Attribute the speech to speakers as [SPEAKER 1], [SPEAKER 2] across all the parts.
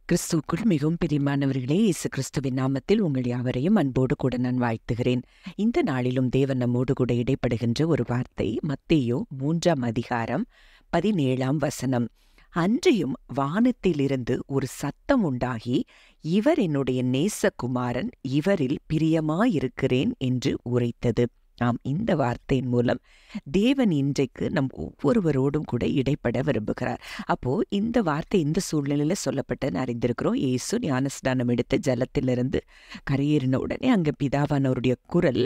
[SPEAKER 1] கிறிஸ்துவுக்குள் மிகவும் பிரியமானவர்களே, இயேசு கிறிஸ்துவின் நாமத்தில் உங்கள் யாவரையும் அன்போடு கூட நான் வாழ்த்துகிறேன். இந்த நாளிலும் தேவன் நம்மோடு கூட இடைப்படுகின்ற ஒரு வார்த்தை மத்தேயு 3ஆம் அதிகாரம் 17ஆம் வசனம். அன்றியும் வானத்திலிருந்து ஒரு சத்தம் உண்டாகி, இவர் என்னுடைய நேசகுமாரன், இவரில் பிரியமாயிருக்கிறேன் என்று உரைத்தது. ஆம், இந்த வார்த்தையின் மூலம் தேவன் இன்றைக்கு நம் ஒவ்வொருவரோடும் கூட இடைப்பட விரும்புகிறார். அப்போ இந்த வார்த்தை இந்த சூழ்நிலையில சொல்லப்பட்டன்னு அறிந்திருக்கிறோம். இயேசு ஞானஸ்நானம் எடுத்து ஜலத்திலிருந்து கரையேறின உடனே அங்க பிதாவானவருடைய குரல்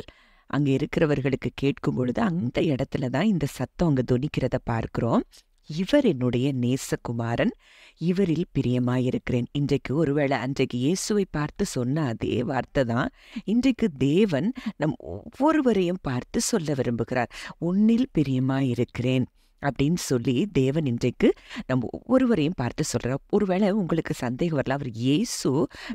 [SPEAKER 1] அங்க இருக்கிறவர்களுக்கு கேட்கும் பொழுது அந்த இடத்துல தான் இந்த சத்தம் அங்க தொனிக்கிறத பார்க்கிறோம். இவர் என்னுடைய நேசகுமாரன், இவரில் பிரியமாயிருக்கிறேன். இன்றைக்கு ஒருவேளை அன்றைக்கு இயேசுவை பார்த்து சொன்ன அதே வார்த்தை தான் இன்றைக்கு தேவன் நம் ஒவ்வொருவரையும் பார்த்து சொல்ல விரும்புகிறார். உன்னில் பிரியமாயிருக்கிறேன் அப்படின்னு சொல்லி தேவன் இன்றைக்கு நம்ம ஒவ்வொருவரையும் பார்த்து சொல்றார். ஒருவேளை உங்களுக்கு சந்தேகம் வரலாம், அவர் இயேசு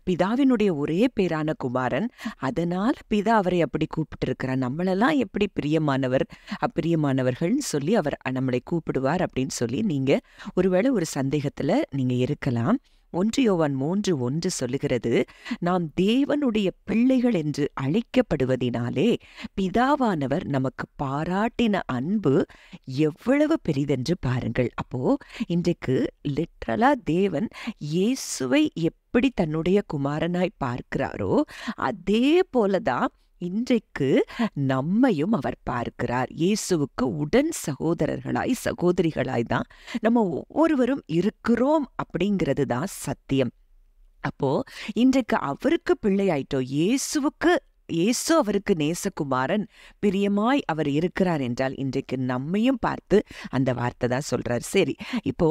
[SPEAKER 1] பிதாவினுடைய ஒரே பேரான குமாரன், அதனால பிதா அவரை அப்படி கூப்பிட்டு இருக்கிறார், நம்மளெல்லாம் எப்படி பிரியமானவர் அப்பிரியமானவர்கள்னு சொல்லி அவர் நம்மளை கூப்பிடுவார் அப்படின்னு சொல்லி நீங்க ஒருவேளை ஒரு சந்தேகத்துல நீங்க இருக்கலாம். 1 யோவான் 3:1 சொல்லுகிறது, நாம் தேவனுடைய பிள்ளைகள் என்று அழைக்கப்படுவதினாலே பிதாவானவர் நமக்கு பாராட்டின அன்பு எவ்வளவு பெரிதென்று பாருங்கள். அப்போ இன்றைக்கு லிட்ரலா தேவன் இயேசுவை எப்படி தன்னுடைய குமாரனாய் பார்க்கிறாரோ அதே போலதான் இன்றைக்கு நம்மையும் அவர் பார்க்கிறார். இயேசுவுக்கு உடன் சகோதரர்களாய் சகோதரிகளாய் தான் நம்ம ஒவ்வொருவரும் இருக்கிறோம் அப்படிங்கிறது தான் சத்தியம். அப்போ இன்றைக்கு அவருக்கு பிள்ளையாயிட்டோம். இயேசு அவருக்கு நேசகுமாரன், பிரியமாய் அவர் இருக்கிறார் என்றால் இன்றைக்கு நம்மையும் பார்த்து அந்த வார்த்தை தான் சொல்றார். சரி, இப்போ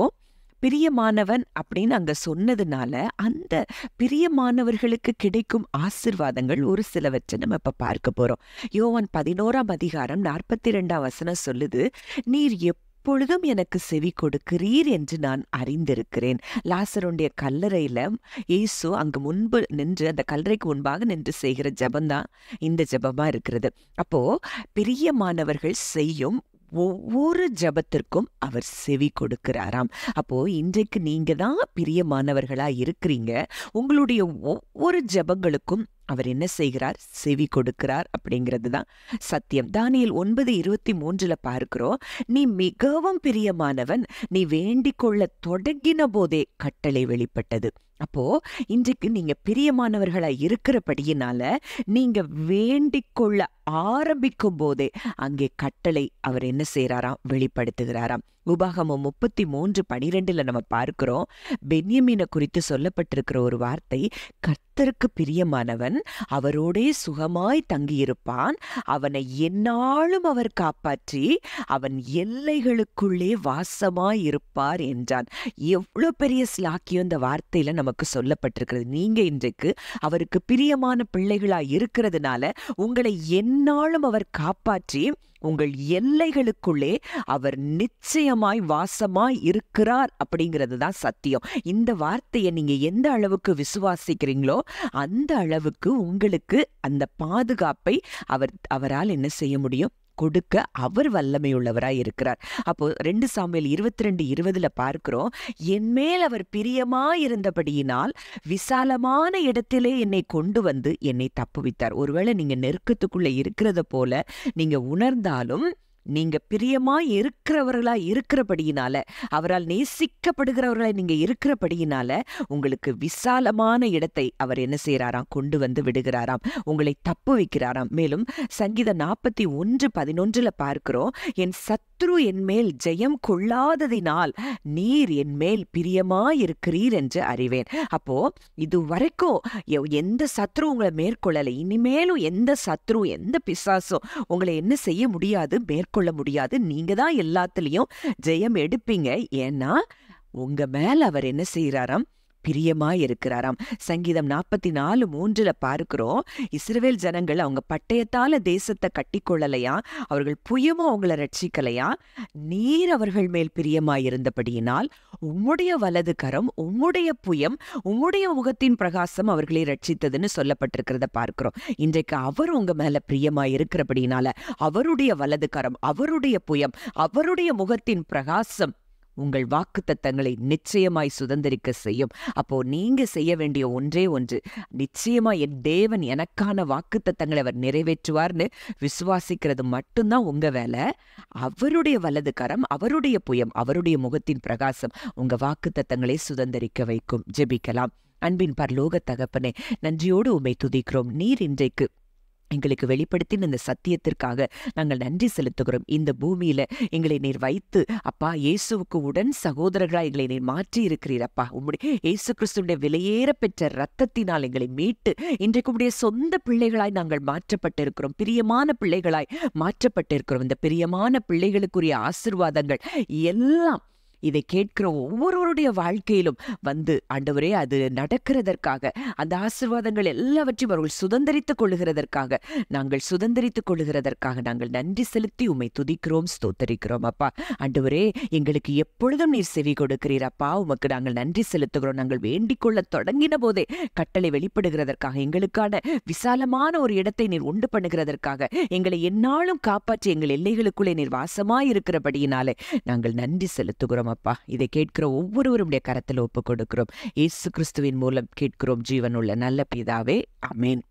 [SPEAKER 1] பிரியமானவன் அப்படின்னு அங்க சொன்னதுனால அந்த பிரியமானவர்களுக்கு கிடைக்கும் ஆசீர்வாதங்கள் ஒரு சிலவற்றை நம்ம இப்ப பார்க்க போறோம். யோவான் 11ஆம் அதிகாரம் 42ஆம் வசனம் சொல்லுது, நீர் எப்பொழுதும் எனக்கு செவி கொடுக்கிறீர் என்று நான் அறிந்திருக்கிறேன். லாசருடைய கல்லறையில இயேசு அங்கு முன்பு நின்று அந்த கல்லறைக்கு முன்பாக நின்று செய்கிற ஜெபம்தான் இந்த ஜெபமா இருக்கிறது. அப்போ பிரியமானவர்கள் செய்யும் ஒவ்வொரு ஜெபத்திற்கும் அவர் செவி கொடுக்கிறாராம். அப்போ இன்றைக்கு நீங்க தான் பிரியமானவர்களா இருக்கிறீங்க. உங்களுடைய ஒவ்வொரு ஜெபங்களுக்கும் அவர் என்ன செய்கிறார்? செவி கொடுக்கிறார் அப்படிங்கிறது தான் சத்தியம். தானியேல் 9:23 பார்க்கிறோம், நீ மிகவும் பிரியமானவன், நீ வேண்டிக் கொள்ள தொடங்கின போதே கட்டளை வெளிப்பட்டது. அப்போ இன்றைக்கு நீங்க பிரியமானவர்களா இருக்கிறபடியினால நீங்க வேண்டிக் கொள்ள ஆரம்பிக்கும் போதே அங்கே கட்டளை அவர் என்ன செய்யறாராம்? வெளிப்படுத்துகிறாராம். உபாகமம் 33:12 நம்ம பார்க்கிறோம், பென்யமீனை குறித்து சொல்லப்பட்டிருக்கிற ஒரு வார்த்தை, கர்த்தருக்கு பிரியமானவன் அவரோடே சுகமாய் தங்கியிருப்பான், அவனை எந்நாளும் அவர் காப்பாற்றி அவன் எல்லைகளுக்குள்ளே வாசமாய் இருப்பார் என்றான். எவ்வளவு பெரிய ஸ்லாக்கியம் இந்த வார்த்தையில நமக்கு சொல்லப்பட்டிருக்கிறது. நீங்க இன்றைக்கு அவருக்கு பிரியமான பிள்ளைகளா இருக்கிறதுனால உங்களை எந்நாளும் அவர் காப்பாற்றி உங்கள் எல்லைகளுக்குள்ளே அவர் நிச்சயமாய் வாசமாய் இருக்கிறார் அப்படிங்கிறது தான் சத்தியம். இந்த வார்த்தையை நீங்க எந்த அளவுக்கு விசுவாசிக்கிறீங்களோ அந்த அளவுக்கு உங்களுக்கு அந்த பாதுகாப்பை அவரால் என்ன செய்ய முடியும்? கொடுக்க அவர் வல்லமையுள்ளவராய் இருக்கிறார். அப்போ 2 சாமுவேல் 22:20 பார்க்கிறோம், என்மேல் அவர் பிரியமாயிருந்தபடியினால் விசாலமான இடத்திலே என்னை கொண்டு வந்து என்னை தப்புவித்தார். ஒருவேளை நீங்க நெருக்கத்துக்குள்ள இருக்கிறத போல நீங்க உணர்ந்தாலும் நீங்க பிரியமாய் இருக்கிறவர்களா இருக்கிறபடியினால, அவரால் நேசிக்கப்படுகிறவர்களாய் நீங்க இருக்கிறபடியினால உங்களுக்கு விசாலமான இடத்தை அவர் என்ன செய்யறாராம்? கொண்டு வந்து விடுகிறாராம், உங்களை தப்பு வைக்கிறாராம். மேலும் சங்கீதம் 41:11 பார்க்கிறோம், என் சத்ரு என் மேல் ஜெயம் கொள்ளாததினால் நீர் என் மேல் பிரியமாயிருக்கிறீர் என்று அறிவேன். அப்போ இது வரைக்கும் எந்த சத்ரு உங்களை மேற்கொள்ளலை, இனிமேலும் எந்த சத்ரு எந்த பிசாசும் உங்களை என்ன செய்ய முடியாது? கொள்ள முடியாது. நீங்க தான் எல்லாத்துலயும் ஜெயம் எடுப்பீங்க. ஏன்னா உங்க மேல அவர் என்ன செய்யறாராம்? பிரியமாய் இருக்கிறாராம். சங்கீதம் 44:3 பார்க்கிறோம், இஸ்ரவேல் ஜனங்கள் அவங்க பட்டயத்தால தேசத்தை கட்டிக்கொள்ளலையா, அவர்கள் புயமும் அவங்கள ரட்சிக்கலையா, நீர் அவர்கள் மேல் பிரியமாயிருந்தபடியினால் உம்முடைய வலது கரம் உம்முடைய புயம் உம்முடைய முகத்தின் பிரகாசம் அவர்களை ரட்சித்ததுன்னு சொல்லப்பட்டிருக்கிறத பார்க்கிறோம். இன்றைக்கு அவர் உங்க மேல பிரியமாய் இருக்கிறபடியினால அவருடைய வலது கரம் அவருடைய புயம் அவருடைய முகத்தின் பிரகாசம் உங்கள் வாக்குத்தத்தங்களை நிச்சயமாய் சுதந்திரிக்க செய்யும். அப்போ நீங்க செய்ய வேண்டிய ஒன்றே ஒன்று, நிச்சயமா என் தேவன் எனக்கான வாக்குத்தத்தங்களை அவர் நிறைவேற்றுவார்னு விசுவாசிக்கிறது மட்டும்தான் உங்க வேலை. அவருடைய வலது கரம், அவருடைய புயம், அவருடைய முகத்தின் பிரகாசம் உங்க வாக்குத்தத்தங்களை சுதந்திரிக்க வைக்கும். ஜெபிக்கலாம். அன்பின் பரலோக தகப்பனே, நன்றியோடு உம்மை துதிக்கிறோம். நீர் இன்றைக்கு எங்களுக்கு வெளிப்படுத்தின இந்த சத்தியத்திற்காக நாங்கள் நன்றி செலுத்துகிறோம். இந்த பூமியில எங்களை நீர் வைத்து அப்பா இயேசுவுக்கு உடன் சகோதரர்களாய் எங்களை நீர் மாற்றி இருக்கிறீர். அப்பா உம்முடைய இயேசு கிறிஸ்துடைய விலையேற பெற்ற இரத்தத்தினால் எங்களை மீட்டு இன்றைக்கு உம்முடைய சொந்த பிள்ளைகளாய் நாங்கள் மாற்றப்பட்டிருக்கிறோம். பிரியமான பிள்ளைகளாய் மாற்றப்பட்டிருக்கிறோம். இந்த பிரியமான பிள்ளைகளுக்குரிய ஆசீர்வாதங்கள் எல்லாம் இதை கேட்கிற ஒவ்வொருவருடைய வாழ்க்கையிலும் வந்து ஆண்டவரே அது நடக்கிறதற்காக, அந்த ஆசீர்வாதங்கள் எல்லாவற்றையும் அவர்கள் சுதந்திரித்துக் கொள்ளுகிறதற்காக, நாங்கள் நன்றி செலுத்தி உம்மை துதிக்கிறோம், ஸ்தோத்தரிக்கிறோம். அப்பா ஆண்டவரே, எங்களுக்கு எப்பொழுதும் நீர் செவி கொடுக்கிறீர். அப்பா உமக்கு நாங்கள் நன்றி செலுத்துகிறோம். நாங்கள் வேண்டிக் கொள்ள தொடங்கின போதே கட்டளை வெளிப்படுகிறதற்காக, எங்களுக்கான விசாலமான ஒரு இடத்தை நீர் உண்டு பண்ணுகிறதற்காக, எங்களை எந்நாளும் காப்பாற்றி எங்கள் எல்லைகளுக்குள்ளே நீர் வாசமாய் இருக்கிறபடியினாலே நாங்கள் நன்றி செலுத்துகிறோம். அப்பா இதை கேட்கிற ஒவ்வொருவருடைய கரத்தில் ஒப்புக் கொடுக்கிறோம். இயேசு கிறிஸ்துவின் மூலம் கேட்கிறோம் ஜீவனுள்ள நல்ல பிதாவே, ஆமென்.